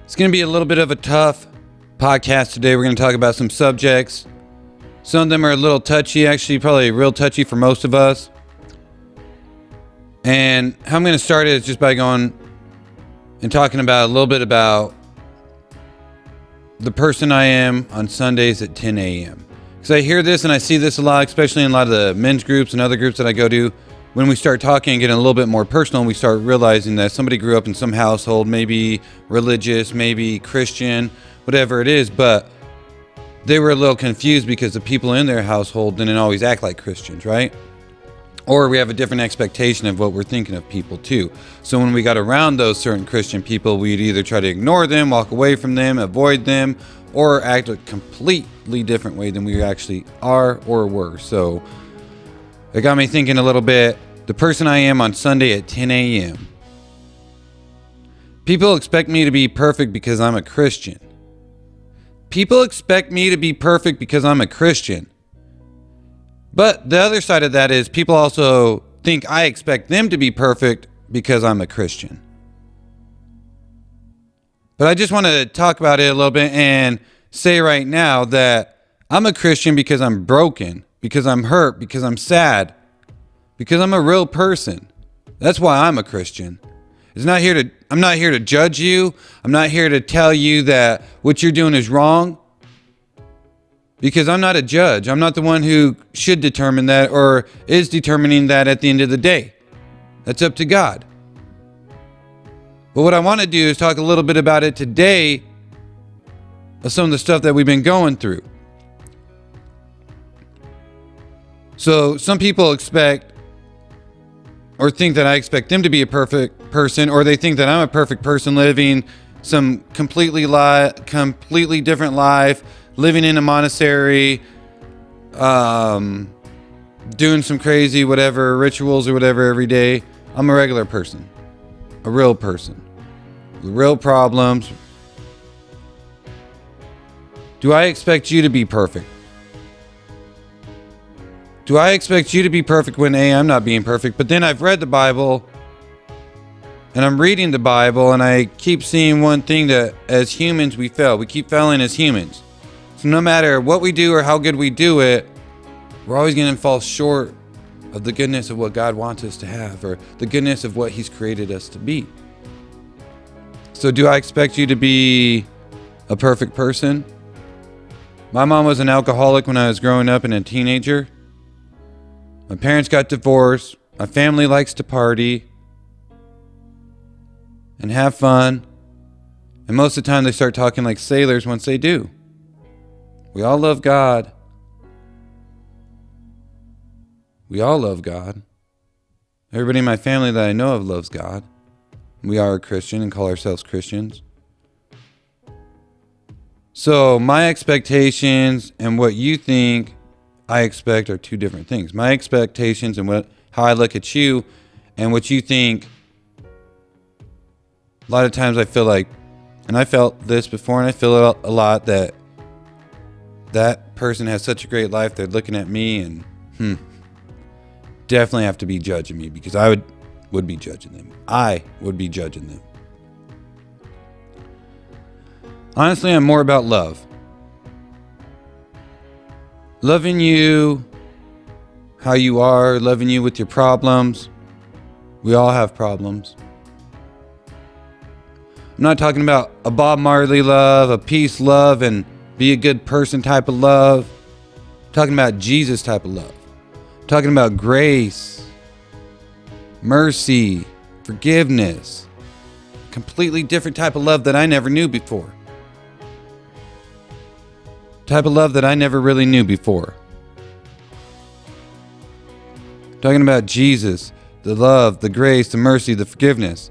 It's going to be a little bit of a tough podcast today. We're going to talk about some subjects. Some of them are a little touchy, actually, probably real touchy for most of us. And how I'm going to start it is just by going and talking about a little bit about the person I am on Sundays at 10 a.m. Because I hear this and I see this a lot, especially in a lot of the men's groups and other groups that I go to. When we start talking and getting a little bit more personal, we start realizing that somebody grew up in some household, maybe religious, maybe Christian, whatever it is, but they were a little confused because the people in their household didn't always act like Christians, right? Or we have a different expectation of what we're thinking of people too. So when we got around those certain Christian people, we'd either try to ignore them, walk away from them, avoid them, or act a completely different way than we actually are or were. So it got me thinking a little bit. The person I am on Sunday at 10 a.m. People expect me to be perfect because I'm a Christian. People expect me to be perfect because I'm a Christian. But the other side of that is people also think I expect them to be perfect because I'm a Christian. But I just want to talk about it a little bit and say right now that I'm a Christian because I'm broken, because I'm hurt, because I'm sad, because I'm a real person. That's why I'm a Christian. I'm not here to judge you. I'm not here to tell you that what you're doing is wrong. Because I'm not a judge. I'm not the one who should determine that or is determining that at the end of the day. That's up to God. But what I want to do is talk a little bit about it today of some of the stuff that we've been going through. So some people expect or think that I expect them to be a perfect person, or they think that I'm a perfect person living some completely different life, living in a monastery, doing some crazy whatever rituals or whatever every day. I'm a regular person, a real person with real problems. Do I expect you to be perfect? Do I expect you to be perfect when I'm not being perfect? But then I've read the Bible and I'm reading the Bible and I keep seeing one thing, that as humans we fail. We keep failing as humans. So no matter what we do or how good we do it, we're always going to fall short of the goodness of what God wants us to have, or the goodness of what He's created us to be. So do I expect you to be a perfect person? My mom was an alcoholic when I was growing up and a teenager. My parents got divorced. My family likes to party and have fun. And most of the time they start talking like sailors once they do. We all love God. We all love God. Everybody in my family that I know of loves God. We are a Christian and call ourselves Christians. So my expectations and what you think I expect are two different things. My expectations and how I look at you and what you think. A lot of times I feel like, and I felt this before and I feel it a lot, that person has such a great life. They're looking at me and definitely have to be judging me, because I would be judging them. I would be judging them. Honestly, I'm more about love. Loving you how you are, loving you with your problems. We all have problems. I'm not talking about a Bob Marley love, a peace love, and be a good person type of love. I'm talking about Jesus type of love. I'm talking about grace, mercy, forgiveness. Completely different type of love that I never knew before. Type of love that I never really knew before. Talking about Jesus, the love, the grace, the mercy, the forgiveness.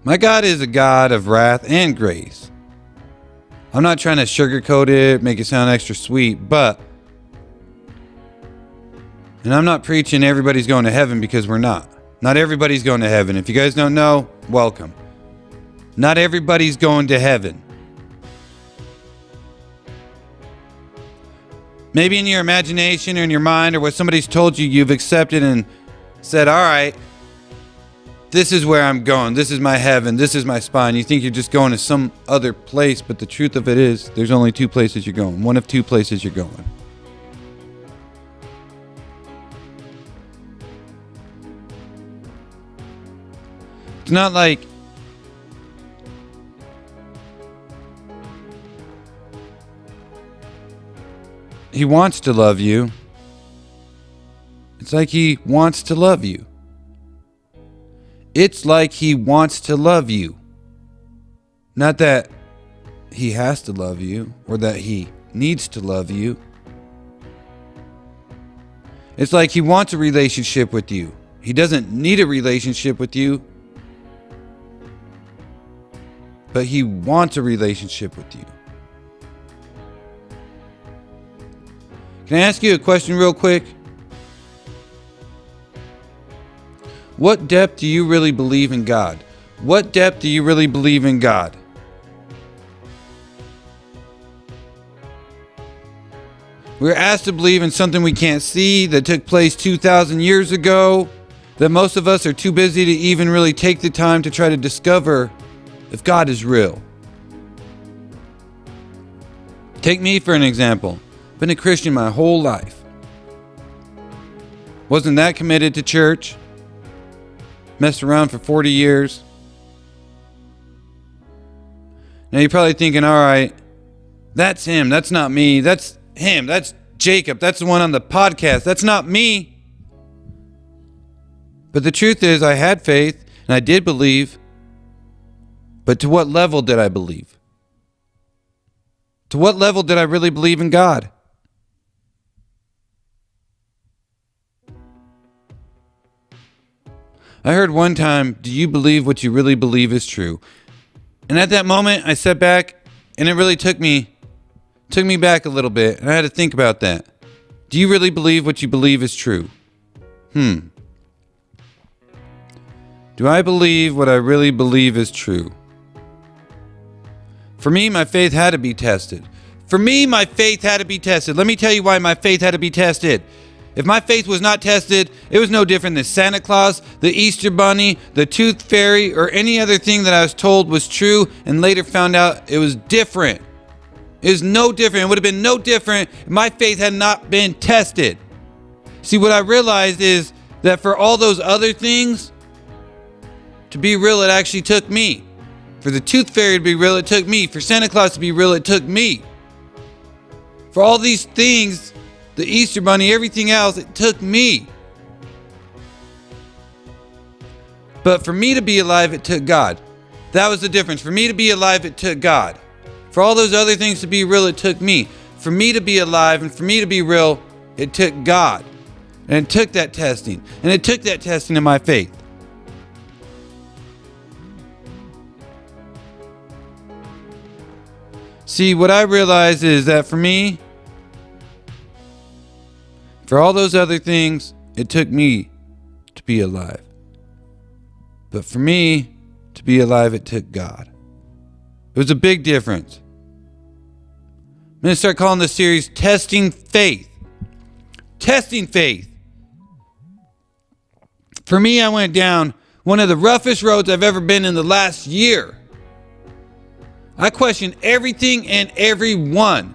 My God is a God of wrath and grace. I'm not trying to sugarcoat it, make it sound extra sweet, but, and I'm not preaching everybody's going to heaven, because we're not. Not everybody's going to heaven. If you guys don't know, welcome. Not everybody's going to heaven. Maybe in your imagination or in your mind or what somebody's told you, you've accepted and said, all right, this is where I'm going. This is my heaven. This is my spine. You think you're just going to some other place, but the truth of it is there's only two places you're going. One of two places you're going. It's not like he wants to love you. It's like he wants to love you. It's like he wants to love you. Not that he has to love you or that he needs to love you. It's like he wants a relationship with you. He doesn't need a relationship with you, but he wants a relationship with you. Can I ask you a question real quick? What depth do you really believe in God? What depth do you really believe in God? We're asked to believe in something we can't see that took place 2,000 years ago, that most of us are too busy to even really take the time to try to discover if God is real. Take me for an example. I've been a Christian my whole life. Wasn't that committed to church. Messed around for 40 years. Now you're probably thinking, all right, that's him. That's not me. That's him. That's Jacob. That's the one on the podcast. That's not me. But the truth is, I had faith and I did believe. But to what level did I believe? To what level did I really believe in God? I heard one time, do you believe what you really believe is true? And at that moment, I sat back and it really took me back a little bit. And I had to think about that. Do you really believe what you believe is true? Do I believe what I really believe is true? For me, my faith had to be tested. Let me tell you why my faith had to be tested. If my faith was not tested, it was no different than Santa Claus, the Easter Bunny, the Tooth Fairy, or any other thing that I was told was true and later found out it was different. It was no different. It would have been no different if my faith had not been tested. See, what I realized is that for all those other things to be real, it actually took me. For the Tooth Fairy to be real, it took me. For Santa Claus to be real, it took me. For all these things, the Easter Bunny, everything else, it took me. But for me to be alive, it took God. That was the difference. For me to be alive, it took God. For all those other things to be real, it took me. For me to be alive and for me to be real, it took God. And it took that testing. And it took that testing of my faith. See, what I realized is that for me, for all those other things, it took me to be alive. But for me to be alive, it took God. It was a big difference. I'm going to start calling this series Testing Faith. Testing Faith. For me, I went down one of the roughest roads I've ever been in the last year. I questioned everything and everyone.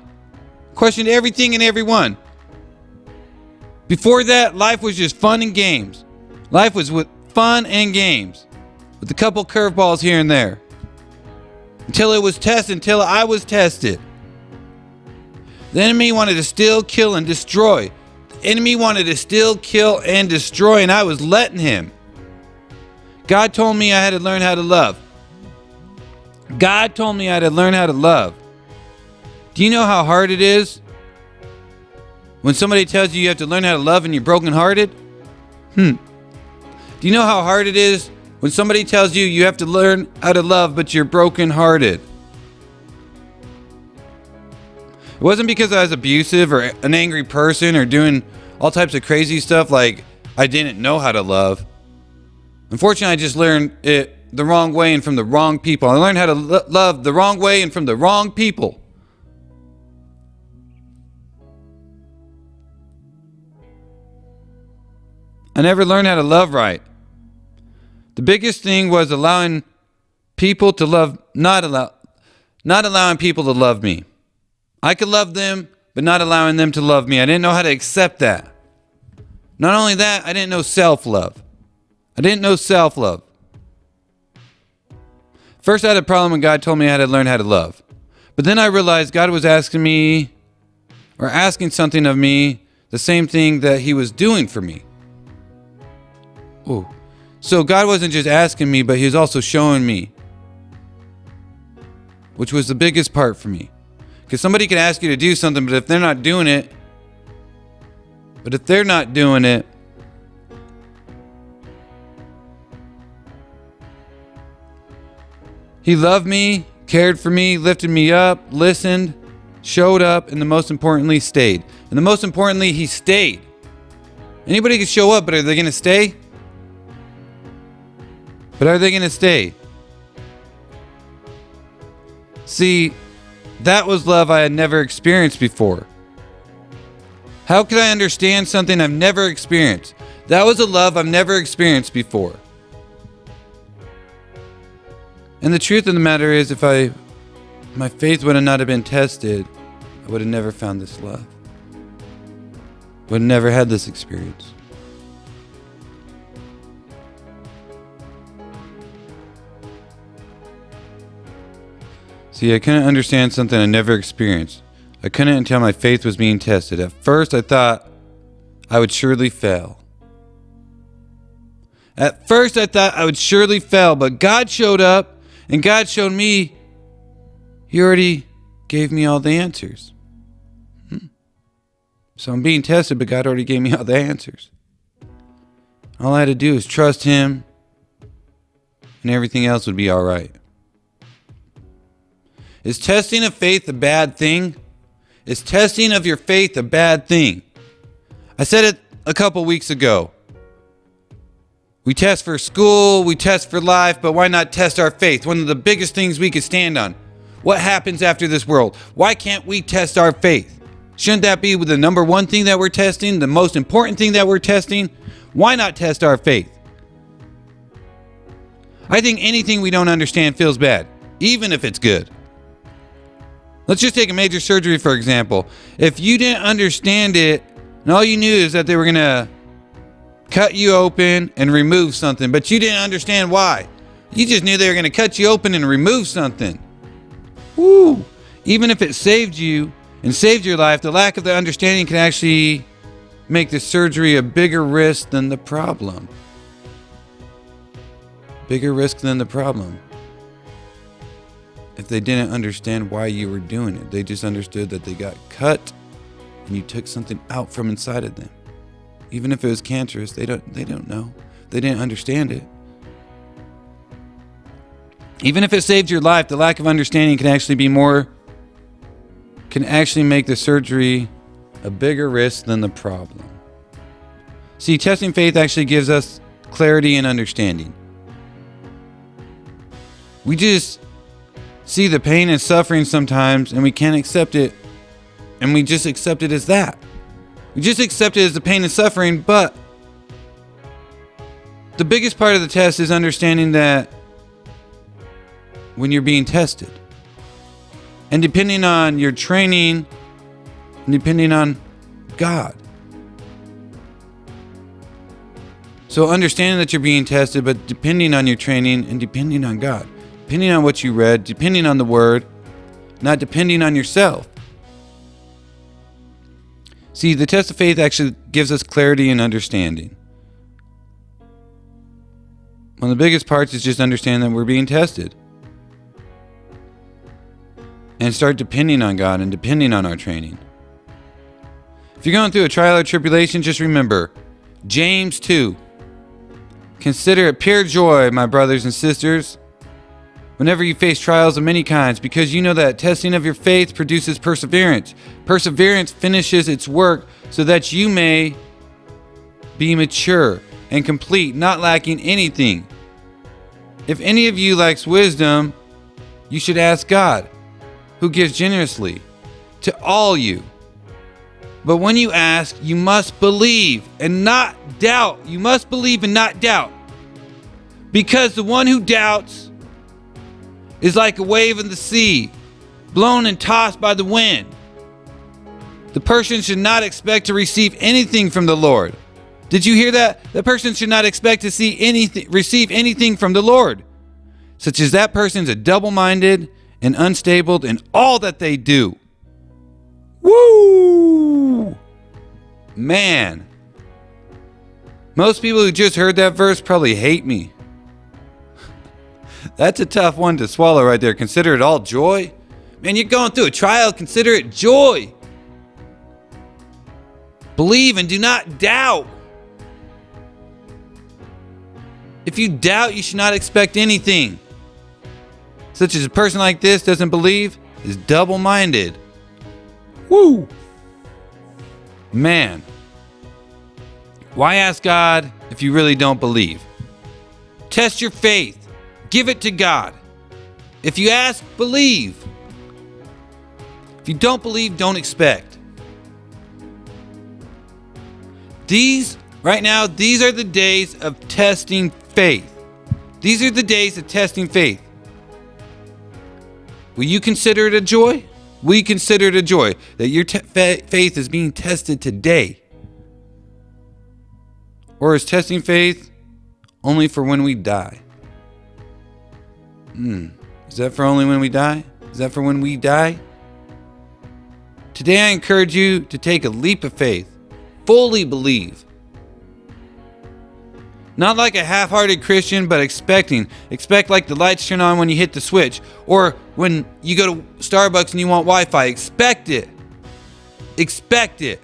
Before that, life was just fun and games. Life was with fun and games. With a couple curveballs here and there. Until it was tested, until I was tested. The enemy wanted to steal, kill, and destroy. The enemy wanted to steal, kill, and destroy, and I was letting him. God told me I had to learn how to love. Do you know how hard it is when somebody tells you have to learn how to love and you're brokenhearted? Do you know how hard it is when somebody tells you you have to learn how to love but you're brokenhearted? It wasn't because I was abusive or an angry person or doing all types of crazy stuff like I didn't know how to love. Unfortunately, I just learned it the wrong way and from the wrong people. I learned how to love the wrong way and from the wrong people. I never learned how to love right. The biggest thing was allowing people to love, not allowing people to love me. I could love them, but not allowing them to love me. I didn't know how to accept that. Not only that, I didn't know self-love. First, I had a problem when God told me I had to learn how to love. But then I realized God was asking me, or asking something of me, the same thing that he was doing for me. Ooh. So God wasn't just asking me, but he was also showing me, which was the biggest part for me. Because somebody can ask you to do something, but if they're not doing it, he loved me, cared for me, lifted me up, listened, showed up, and the most importantly, stayed. And the most importantly, he stayed. Anybody can show up, but are they going to stay? See, that was love I had never experienced before. How could I understand something I've never experienced? That was a love I've never experienced before. And the truth of the matter is, if my faith would have not have been tested, I would have never found this love. Would have never had this experience. See, I couldn't understand something I never experienced. I couldn't until my faith was being tested. At first, I thought I would surely fail. But God showed up, and God showed me he already gave me all the answers. So I'm being tested, but God already gave me all the answers. All I had to do is trust him, and everything else would be all right. Is testing of faith a bad thing? Is testing of your faith a bad thing? I said it a couple weeks ago. We test for school, we test for life, but why not test our faith? One of the biggest things we could stand on. What happens after this world? Why can't we test our faith? Shouldn't that be the number one thing that we're testing? The most important thing that we're testing? Why not test our faith? I think anything we don't understand feels bad, even if it's good. Let's just take a major surgery, for example. If you didn't understand it, and all you knew is that they were going to cut you open and remove something, but you didn't understand why. You just knew they were going to cut you open and remove something. Woo! Even if it saved you and saved your life, the lack of the understanding can actually make the surgery a bigger risk than the problem. Bigger risk than the problem. If they didn't understand why you were doing it, they just understood that they got cut and you took something out from inside of them. Even if it was cancerous, they don't know. They didn't understand it. Even if it saved your life, the lack of understanding can actually make the surgery a bigger risk than the problem. See, testing faith actually gives us clarity and understanding. We just see the pain and suffering sometimes, and we can't accept it, and we just accept it as that. We just accept it as the pain and suffering, but the biggest part of the test is understanding that when you're being tested, and depending on your training, and depending on God. So understanding that you're being tested, but depending on your training and depending on God. Depending on what you read, depending on the word, not depending on yourself. See, the test of faith actually gives us clarity and understanding. One of the biggest parts is just understanding that we're being tested. And start depending on God and depending on our training. If you're going through a trial or tribulation, just remember, James 2. Consider it pure joy, my brothers and sisters, whenever you face trials of many kinds, because you know that testing of your faith produces perseverance. Perseverance finishes its work so that you may be mature and complete, not lacking anything. If any of you lacks wisdom, you should ask God, who gives generously to all you. But when you ask, you must believe and not doubt. You must believe and not doubt. Because the one who doubts is like a wave in the sea, blown and tossed by the wind. The person should not expect to receive anything from the Lord. Did you hear that? The person should not expect to receive anything from the Lord, such as that person's a double-minded and unstable in all that they do. Woo! Man. Most people who just heard that verse probably hate me. That's a tough one to swallow right there. Consider it all joy. Man, you're going through a trial. Consider it joy. Believe and do not doubt. If you doubt, you should not expect anything. Such as a person like this doesn't believe is double-minded. Woo! Man. Why ask God if you really don't believe? Test your faith. Give it to God. If you ask, believe. If you don't believe, don't expect. These are the days of testing faith. These are the days of testing faith. Will you consider it a joy? Will you consider it a joy that your faith is being tested today? Or is testing faith only for when we die? Is that for only when we die? Is that for when we die? Today I encourage you to take a leap of faith. Fully believe. Not like a half-hearted Christian, but expecting. Expect like the lights turn on when you hit the switch. Or when you go to Starbucks and you want Wi-Fi. Expect it. Expect it.